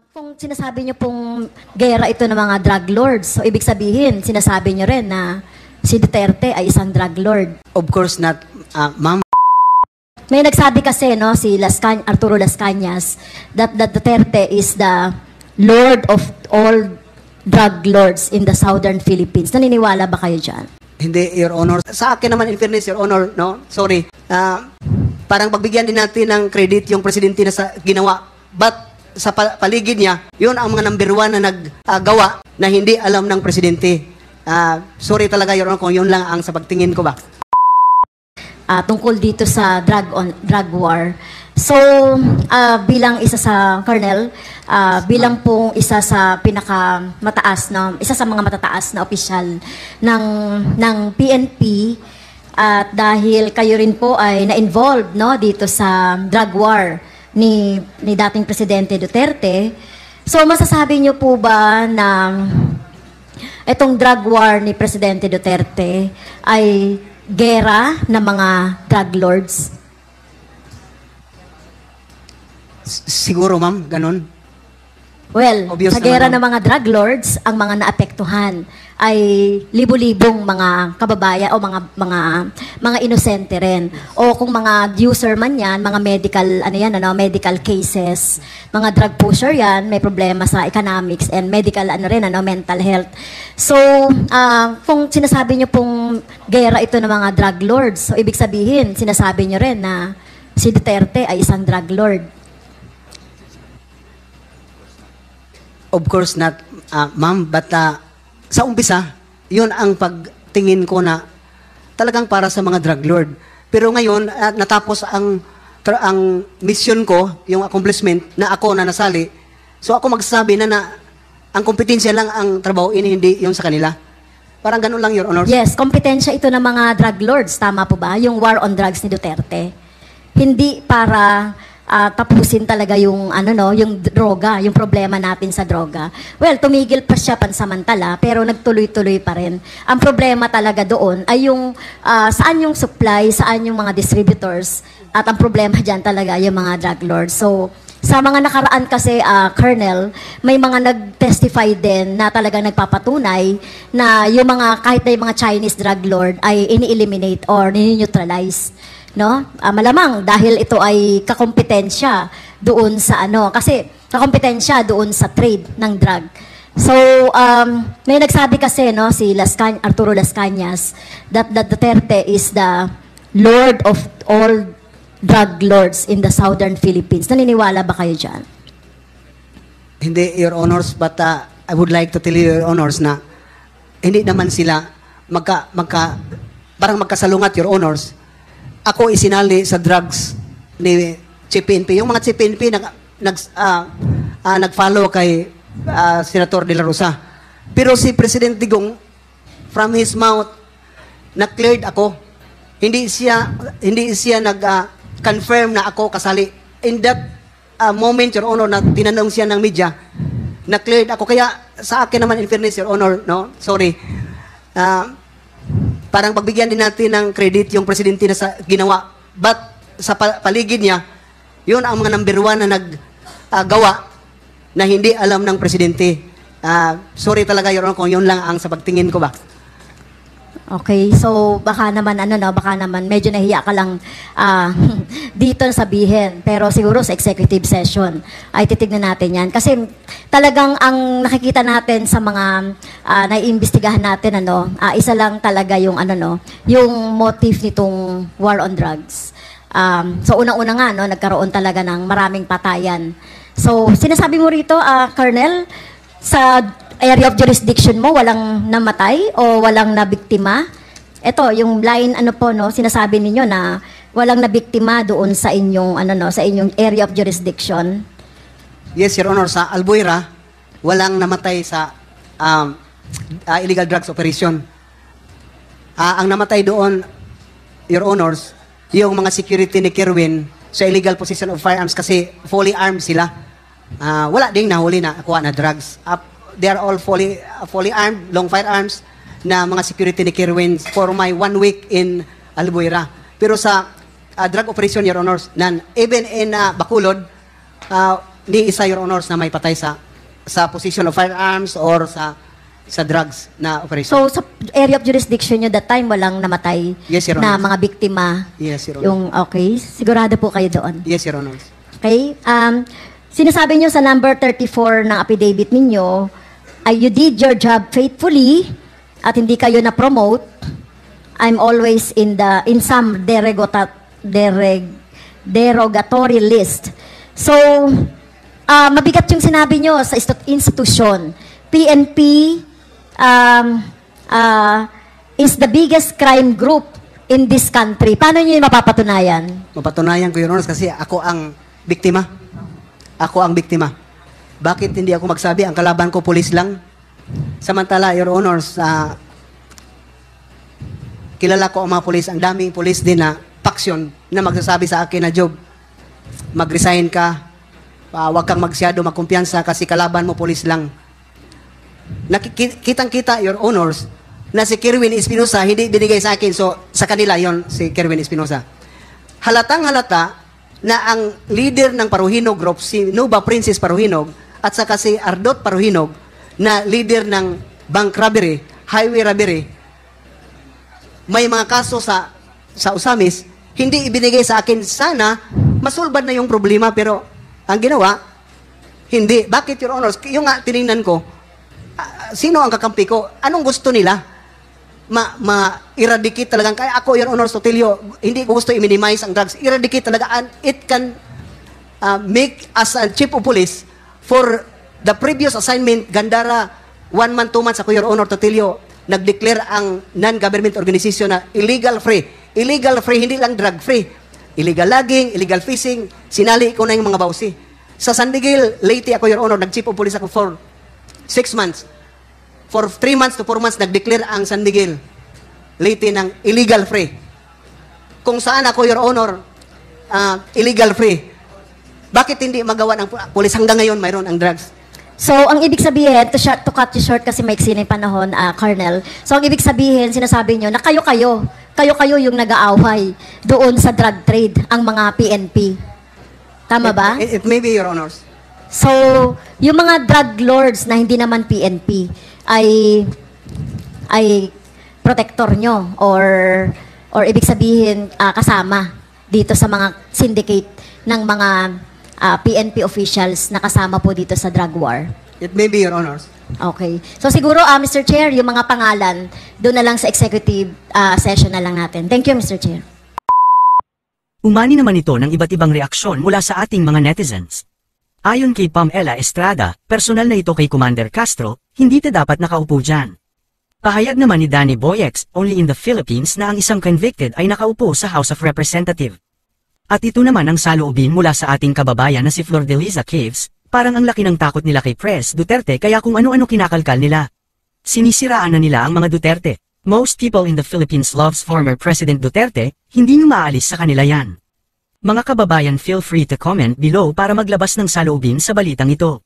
Kung sinasabi niyo pong gera ito ng mga drug lords, so ibig sabihin, sinasabi niyo rin na si Duterte ay isang drug lord. Of course not, ma'am. May nagsabi kasi, no, si Arturo Las Cañas, that Duterte is the lord of all drug lords in the southern Philippines. Naniniwala ba kayo dyan? Hindi, Your Honor. Sa akin naman, in fairness, Your Honor, no? Sorry. Parang pagbigyan din natin ng credit yung presidente na sa ginawa. But sa paligid niya, yun ang mga number one na naggawa na hindi alam ng presidente. Sorry talaga, Your Honor, kung yun lang ang sa pagtingin ko ba. Tungkol dito sa drug war. So, bilang isa sa Colonel, bilang pong isa sa pinakamataas, no, isa sa mga matataas na opisyal ng PNP, at dahil kayo rin po ay na-involved, no, dito sa drug war ni dating Presidente Duterte, so masasabi niyo po ba na itong drug war ni Presidente Duterte ay gera ng mga drug lords? Siguro, ma'am, ganun. Well, Obvious sa gera ng naman, mga drug lords, ang mga naapektuhan ay libo-libong mga kababayan o mga inosente rin. O kung mga user man yan, mga medical cases, mga drug pusher yan, may problema sa economics and medical mental health. So, kung sinasabi niyo pong gera ito ng mga drug lords, so ibig sabihin, sinasabi niyo rin na si Duterte ay isang drug lord. Of course not, ma'am. But sa umpisa, yun ang pagtingin ko na talagang para sa mga drug lord. Pero ngayon, natapos ang mission ko, yung accomplishment na ako na nasali. So ako magsasabi na ang kompetensya lang ang trabaho, hindi yung sa kanila. Parang ganun lang, Your Honor. Yes, kompetensya ito ng mga drug lords. Tama po ba? Yung war on drugs ni Duterte. Hindi para tapusin talaga yung yung droga, yung problema natin sa droga. Well, tumigil pa siya pansamantala, pero nagtuloy-tuloy pa rin. Ang problema talaga doon ay yung saan yung supply, saan yung mga distributors, at ang problema diyan talaga yung mga drug lords. So, sa mga nakaraan kasi, Colonel, may mga nag-testify din na talagang nagpapatunay na yung kahit na yung mga Chinese drug lord ay ini-eliminate or ni-neutralize. No? Malamang dahil ito ay kakompetensya doon sa kasi kakompetensya doon sa trade ng drug. So, may nagsabi kasi, no, si Arturo Las Cañas, that Duterte is the lord of all drug lords in the southern Philippines. Naniniwala ba kayo dyan? Hindi, Your Honors, but I would like to tell you, Your Honors, na hindi naman sila parang magkasalungat, Your Honors. Ako isinali sa drugs ni CPNP. Yung mga CPNP nag-follow kay Senator De La Rosa. Pero si President Digong, from his mouth, na-cleared ako. Hindi siya nag-confirm na ako kasali. In that moment, Your Honor, na tinanong siya ng media, na-cleared ako. Kaya sa akin naman, in fairness, Your Honor, no? Sorry. Parang pagbigyan din natin ng credit yung presidente na sa ginawa. But sa paligid niya, yun ang mga number one na naggawa na hindi alam ng presidente. Sorry talaga, Your Honor, kung yun lang ang sa pagtingin ko ba. Okay, so baka naman baka naman medyo nahiya ka lang dito sabihin, pero siguro sa executive session ay titignan natin 'yan kasi talagang ang nakikita natin sa mga naiimbestigahan natin isa lang talaga yung yung motive nitong war on drugs. So unang-una nga nagkaroon talaga ng maraming patayan. So sinasabi mo rito, Colonel, sa area of jurisdiction mo, walang namatay o walang nabiktima? Ito, yung line, sinasabi ninyo na walang nabiktima doon sa inyong, sa inyong area of jurisdiction. Yes, Your Honor, sa Albuera, walang namatay sa illegal drugs operation. Ang namatay doon, Your Honors, yung mga security ni Kerwin sa illegal possession of firearms kasi fully armed sila. Wala ding nahuli na kuha na drugs. They are all fully armed, long firearms na mga security ni Kerwin for my 1 week in Albuera. Pero sa drug operation, Your Honors, even in Bacolod, Hindi isa, Your Honors, na may patay sa position of firearms or sa drugs na operation. So, sa area of jurisdiction nyo, that time walang namatay Yes, Your na Honor. mga biktima? Yes, Your Honor. Yung, okay. Sigurado po kayo doon? Yes, Your Honors. Okay. Sinasabi nyo sa number 34 ng affidavit ninyo, you did your job faithfully at hindi kayo na-promote. I'm always in some derogatory list. So, mabigat yung sinabi nyo sa institusyon. PNP is the biggest crime group in this country. Paano nyo yung mapapatunayan? Mapatunayan ko, Your Honors, kasi ako ang biktima. Ako ang biktima. Bakit hindi ako magsabi? Ang kalaban ko, pulis lang. Samantala, Your Honors, kilala ko ang mga pulis. Ang daming pulis din na faction na magsasabi sa akin na, Job, mag-resign ka. Huwag kang magsyado magkumpiyansa kasi kalaban mo, pulis lang. Kitang-kita, Your Honors, na si Kerwin Espinosa hindi binigay sa akin. So, sa kanila yon si Kerwin Espinosa. Halatang-halata na ang leader ng Paruhinog Group, si Nova Princess Paruhinog, at saka si Ardot Paruhinog, na leader ng bank robbery, highway robbery, may mga kaso sa Usamis, hindi ibinigay sa akin. Sana, masulbad na yung problema, pero ang ginawa, hindi. Bakit, Your Honors? Yung nga, tinignan ko, sino ang kakampi ko? Anong gusto nila? Ma-eradicate talagang. Kaya ako, Your Honor, Sotilio, hindi ko gusto i-minimize ang drugs. Eradicate talaga. And it can make as a chief of police for the previous assignment, Gandara, 1 month, 2 months, ako, Your Honor, Sotilio, nag-declare ang non-government organization na illegal free. Illegal free, hindi lang drug free. Illegal logging, illegal fishing, sinali ko na yung mga bawsi. Sa San Miguel, Leyte, ako, Your Honor, nag-chief of police ako for 6 months. For 3 months to 4 months, nag-declare ang San Miguel, Leyte ng illegal free. Kung saan ako, Your Honor, illegal free. Bakit hindi magawa ng pulis? Hanggang ngayon, mayroon ang drugs. So, ang ibig sabihin, to cut you short kasi maiksi na yung panahon, Colonel. So, ang ibig sabihin, sinasabi nyo na kayo yung nag-aaway doon sa drug trade, ang mga PNP. Tama ba? It may be, Your Honors. So, yung mga drug lords na hindi naman PNP ay protector nyo or ibig sabihin kasama dito sa mga syndicate ng mga PNP officials na kasama po dito sa drug war. It may be, Your Honors. Okay. So siguro, Mr. Chair, yung mga pangalan, doon na lang sa executive session na lang natin. Thank you, Mr. Chair. Umani naman ito ng iba't ibang reaksyon mula sa ating mga netizens. Ayon kay Pamela Estrada, personal na ito kay Commander Castro, hindi ta dapat nakaupo dyan. Pahayag naman ni Danny Boyex, only in the Philippines na ang isang convicted ay nakaupo sa House of Representatives. At ito naman ang saloobin mula sa ating kababayan na si Flor de Liza Caves, parang ang laki ng takot nila kay Pres Duterte kaya kung ano-ano kinakalkal nila. Sinisiraan na nila ang mga Duterte. Most people in the Philippines loves former President Duterte, hindi nyo maalis sa kanila yan. Mga kababayan, feel free to comment below para maglabas ng saloobin sa balitang ito.